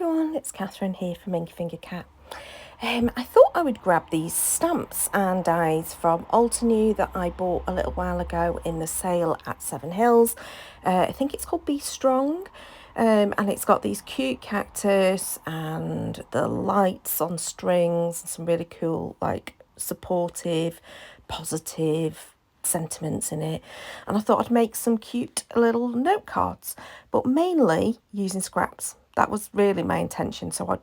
everyone, it's Catherine here from Inky Finger Cat. I thought I would grab these stamps and dies from Altenew that I bought a little while ago in the sale at Seven Hills. I think it's called Be Strong, and it's got these cute cactus and the lights on strings and some really cool, like, supportive, positive sentiments in it. And I thought I'd make some cute little note cards, but mainly using scraps. That was really my intention. So I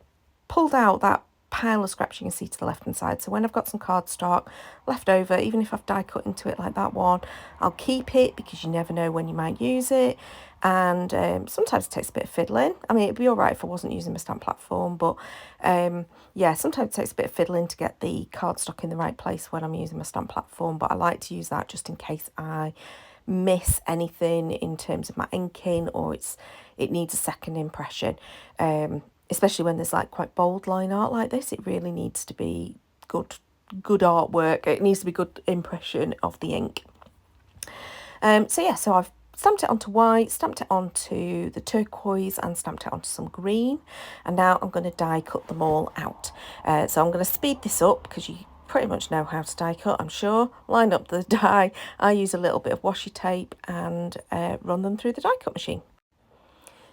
pulled out that pile of scraps you can see to the left hand side. So when I've got some cardstock left over, even if I've die cut into it like that one, I'll keep it because you never know when you might use it. And sometimes it takes a bit of fiddling. I mean, it'd be all right if I wasn't using my stamp platform, but yeah, sometimes it takes a bit of fiddling to get the cardstock in the right place when I'm using my stamp platform, but I like to use that just in case I miss anything in terms of my inking, or it needs a second impression, especially when there's like quite bold line art like this. It really needs to be good artwork. It needs to be good impression of the ink. So I've stamped it onto white, stamped it onto the turquoise, and stamped it onto some green, and now I'm going to die cut them all out. So I'm going to speed this up because you pretty much know how to die cut, I'm sure. Line up the die. I use a little bit of washi tape and run them through the die cut machine.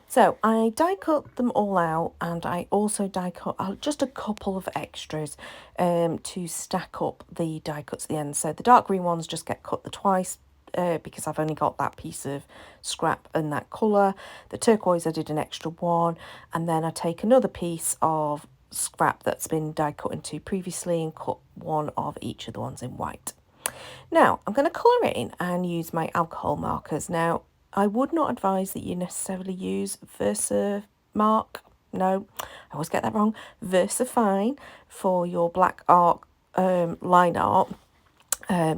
So I die cut them all out, and I also die cut just a couple of extras to stack up the die cuts at the end. So the dark green ones just get cut twice because I've only got that piece of scrap in that colour. The turquoise I did an extra one, and then I take another piece of scrap that's been die cut into previously and cut one of each of the ones in white. Now I'm going to colour it in and use my alcohol markers. Now I would not advise that you necessarily use Versamark. No, I always get that wrong. Versafine for your black art, line art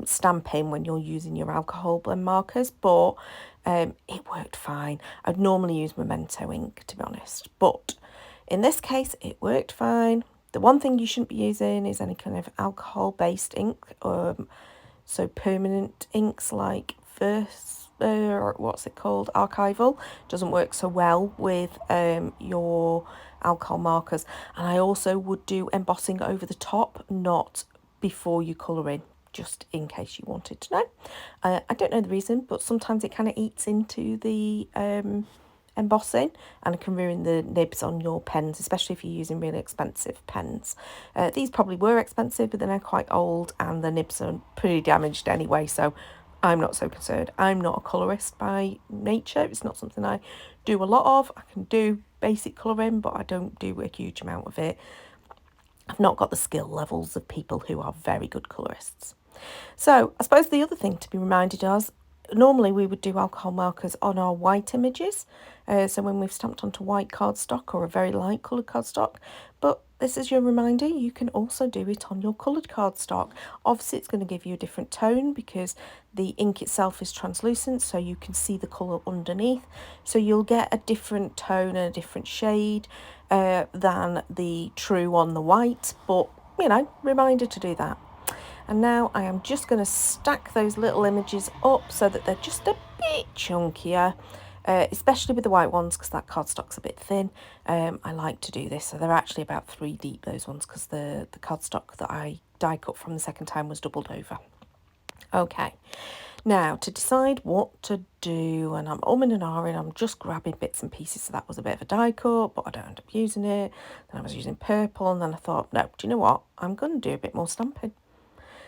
stamping when you're using your alcohol blend markers, but it worked fine. I'd normally use Memento ink, to be honest, but in this case it worked fine. The one thing you shouldn't be using is any kind of alcohol based ink, so permanent inks like what's it called, archival doesn't work so well with your alcohol markers. And I also would do embossing over the top, not before you colour in, just in case you wanted to know. I don't know the reason, but sometimes it kind of eats into the embossing and it can ruin the nibs on your pens, especially if you're using really expensive pens. These probably were expensive, but then they're quite old and the nibs are pretty damaged anyway, so I'm not so concerned. I'm not a colourist by nature. It's not something I do a lot of. I can do basic colouring, but I don't do a huge amount of it. I've not got the skill levels of people who are very good colourists. So I suppose the other thing to be reminded of, normally we would do alcohol markers on our white images, so when we've stamped onto white cardstock or a very light coloured cardstock, but this is your reminder, you can also do it on your coloured cardstock. Obviously it's going to give you a different tone because the ink itself is translucent, so you can see the colour underneath, so you'll get a different tone and a different shade than the true on the white, but you know, reminder to do that. And now I am just going to stack those little images up so that they're just a bit chunkier, especially with the white ones because that cardstock's a bit thin. I like to do this. So they're actually about 3 deep, those ones, because the cardstock that I die cut from the second time was doubled over. Okay, now to decide what to do, and I'm umming and ahhing, I'm just grabbing bits and pieces. So that was a bit of a die cut, but I don't end up using it. Then I was using purple, and then I thought, no, do you know what? I'm going to do a bit more stamping.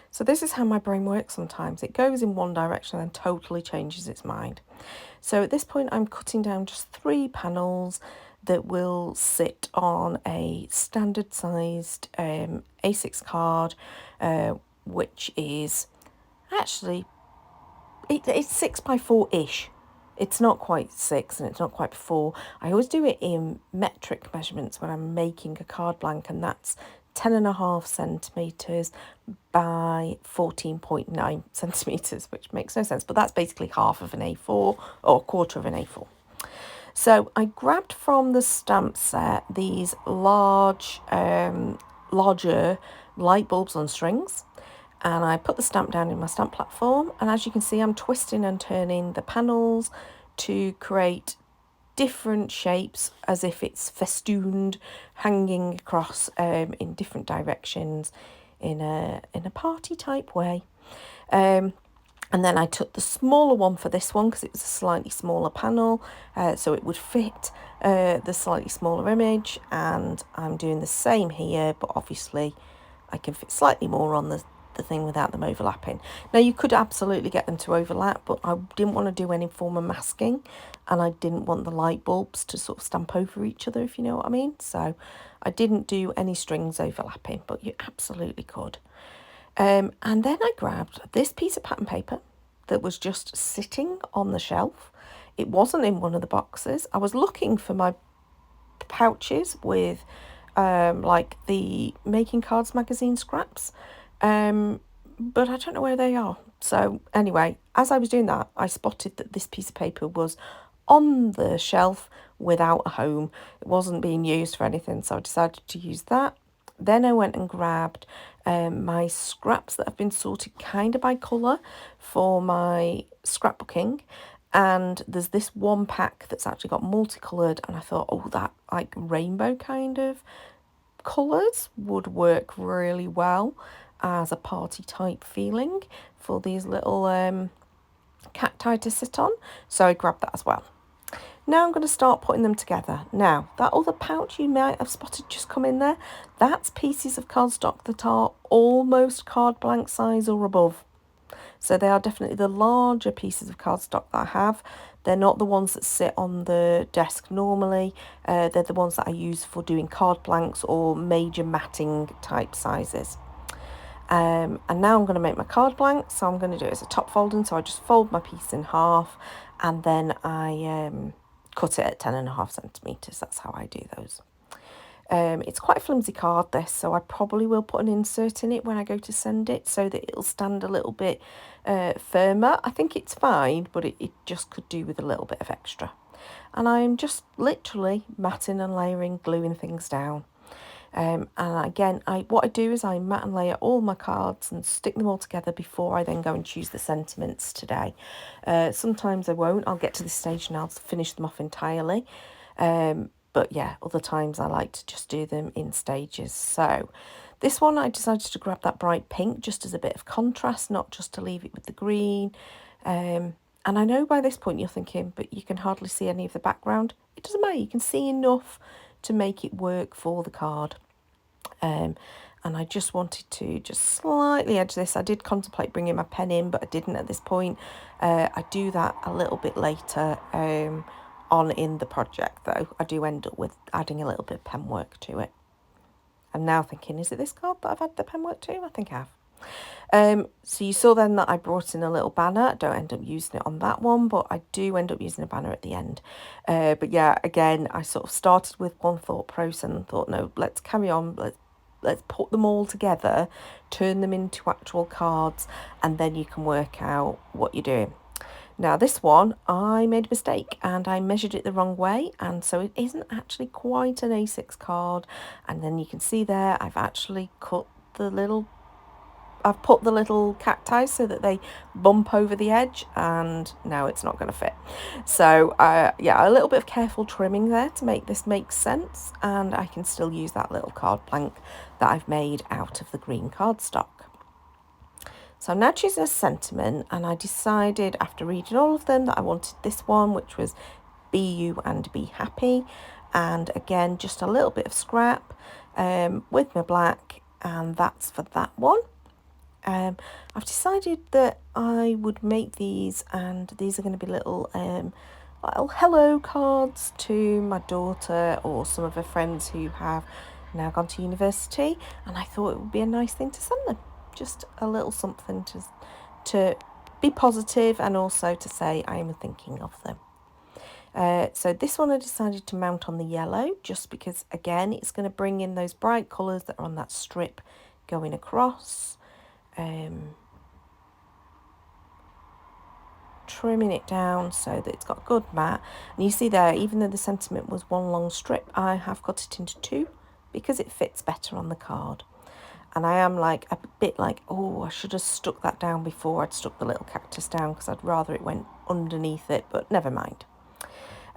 So this is how my brain works sometimes. It goes in one direction and then totally changes its mind. So at this point, I'm cutting down just 3 panels that will sit on a standard sized A6 card, which is actually, it's 6x4-ish. It's not quite 6 and it's not quite 4. I always do it in metric measurements when I'm making a card blank, and that's 10.5 centimetres by 14.9 centimetres, which makes no sense, but that's basically half of an A4 or a quarter of an A4. So I grabbed from the stamp set these larger light bulbs on strings, and I put the stamp down in my stamp platform, and as you can see I'm twisting and turning the panels to create different shapes as if it's festooned, hanging across in different directions in a party type way. And then I took the smaller one for this one because it was a slightly smaller panel, so it would fit the slightly smaller image. And I'm doing the same here, but obviously I can fit slightly more on the thing without them overlapping. Now you could absolutely get them to overlap, but I didn't want to do any form of masking, and I didn't want the light bulbs to sort of stamp over each other, if you know what I mean. So I didn't do any strings overlapping, but you absolutely could. And then I grabbed this piece of pattern paper that was just sitting on the shelf. It wasn't in one of the boxes. I was looking for my pouches with like the Making Cards magazine scraps, but I don't know where they are. So anyway, as I was doing that, I spotted that this piece of paper was on the shelf without a home. It wasn't being used for anything, so I decided to use that. Then I went and grabbed my scraps that have been sorted kind of by colour for my scrapbooking. And there's this one pack that's actually got multicoloured, and I thought, oh, that like rainbow kind of colours would work really well as a party type feeling for these little cacti to sit on. So I grabbed that as well. Now I'm going to start putting them together. Now, that other pouch you might have spotted just come in there, that's pieces of cardstock that are almost card blank size or above. So they are definitely the larger pieces of cardstock that I have. They're not the ones that sit on the desk normally. They're the ones that I use for doing card blanks or major matting type sizes. And now I'm going to make my card blank. So I'm going to do it as a top folding. So I just fold my piece in half, and then I cut it at 10.5 centimetres. That's how I do those. It's quite a flimsy card, this, so I probably will put an insert in it when I go to send it so that it'll stand a little bit firmer. I think it's fine, but it just could do with a little bit of extra. And I'm just literally matting and layering, gluing things down. And again, what I do is I mat and layer all my cards and stick them all together before I then go and choose the sentiments today. Sometimes I won't. I'll get to this stage and I'll finish them off entirely. But yeah, other times I like to just do them in stages. So this one I decided to grab that bright pink just as a bit of contrast, not just to leave it with the green. And I know by this point you're thinking, but you can hardly see any of the background. It doesn't matter, you can see enough to make it work for the card. And I just wanted to just slightly edge this. I did contemplate bringing my pen in, but I didn't at this point. I do that a little bit later on in the project, though. I do end up with adding a little bit of pen work to it. I'm now thinking, is it this card that I've had the pen work to? I think I have. So you saw then that I brought in a little banner. I don't end up using it on that one, but I do end up using a banner at the end. But yeah, again, I sort of started with one thought process and thought, no, let's carry on. Let's put them all together, turn them into actual cards, and then you can work out what you're doing. Now this one, I made a mistake and I measured it the wrong way, and so it isn't actually quite an A6 card. And then you can see there, I've actually put the little cacti so that they bump over the edge, and now it's not going to fit. So yeah, a little bit of careful trimming there to make this make sense, and I can still use that little card blank that I've made out of the green cardstock. So I'm now choosing a sentiment, and I decided after reading all of them that I wanted this one, which was be you and be happy. And again, just a little bit of scrap with my black, and that's for that one. I've decided that I would make these, and these are going to be little hello cards to my daughter or some of her friends who have now gone to university, and I thought it would be a nice thing to send them. Just a little something to be positive and also to say I am thinking of them. So this one I decided to mount on the yellow just because, again, it's going to bring in those bright colours that are on that strip going across. Trimming it down so that it's got good mat. And you see there, even though the sentiment was one long strip, I have cut it into two because it fits better on the card. And I am like a bit like, oh, I should have stuck that down before I'd stuck the little cactus down because I'd rather it went underneath it, but never mind.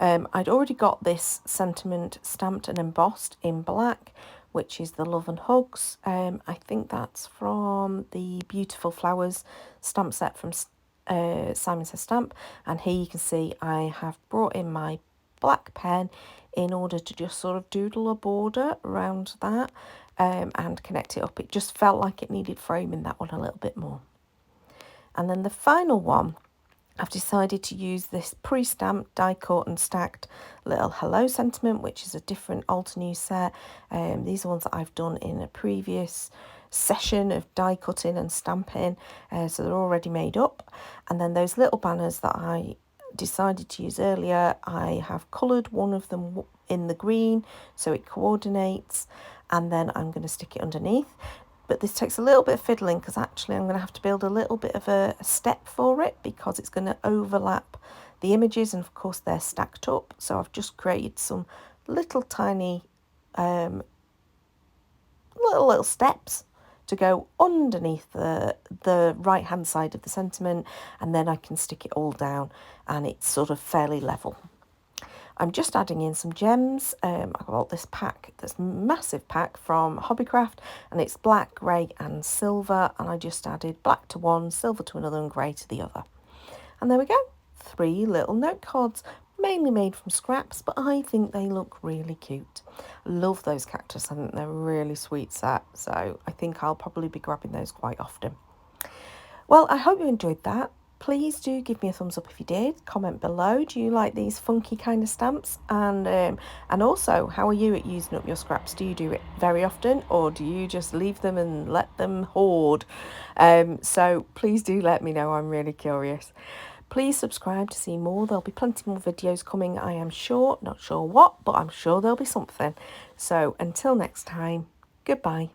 I'd already got this sentiment stamped and embossed in black, which is the Love and Hugs. I think that's from the Beautiful Flowers stamp set from Simon Says Stamp. And here you can see I have brought in my black pen in order to just sort of doodle a border around that and connect it up. It just felt like it needed framing that one a little bit more. And then the final one, I've decided to use this pre-stamped, die-cut and stacked little hello sentiment, which is a different Altenew set. These are ones that I've done in a previous session of die cutting and stamping, so they're already made up. And then those little banners that I decided to use earlier, I have coloured one of them in the green so it coordinates, and then I'm going to stick it underneath. But this takes a little bit of fiddling because actually I'm going to have to build a little bit of a step for it because it's going to overlap the images, and of course they're stacked up. So I've just created some little tiny little steps to go underneath the right hand side of the sentiment, and then I can stick it all down and it's sort of fairly level. I'm just adding in some gems. I got this pack, this massive pack from Hobbycraft, and it's black, grey and silver, and I just added black to one, silver to another and grey to the other. And there we go, 3 little note cards, mainly made from scraps, but I think they look really cute. Love those cactus, I think they're a really sweet set, so I think I'll probably be grabbing those quite often. Well, I hope you enjoyed that. Please do give me a thumbs up if you did. Comment below. Do you like these funky kind of stamps? And also, how are you at using up your scraps? Do you do it very often, or do you just leave them and let them hoard? So please do let me know. I'm really curious. Please subscribe to see more. There'll be plenty more videos coming, I am sure. Not sure what, but I'm sure there'll be something. So until next time, goodbye.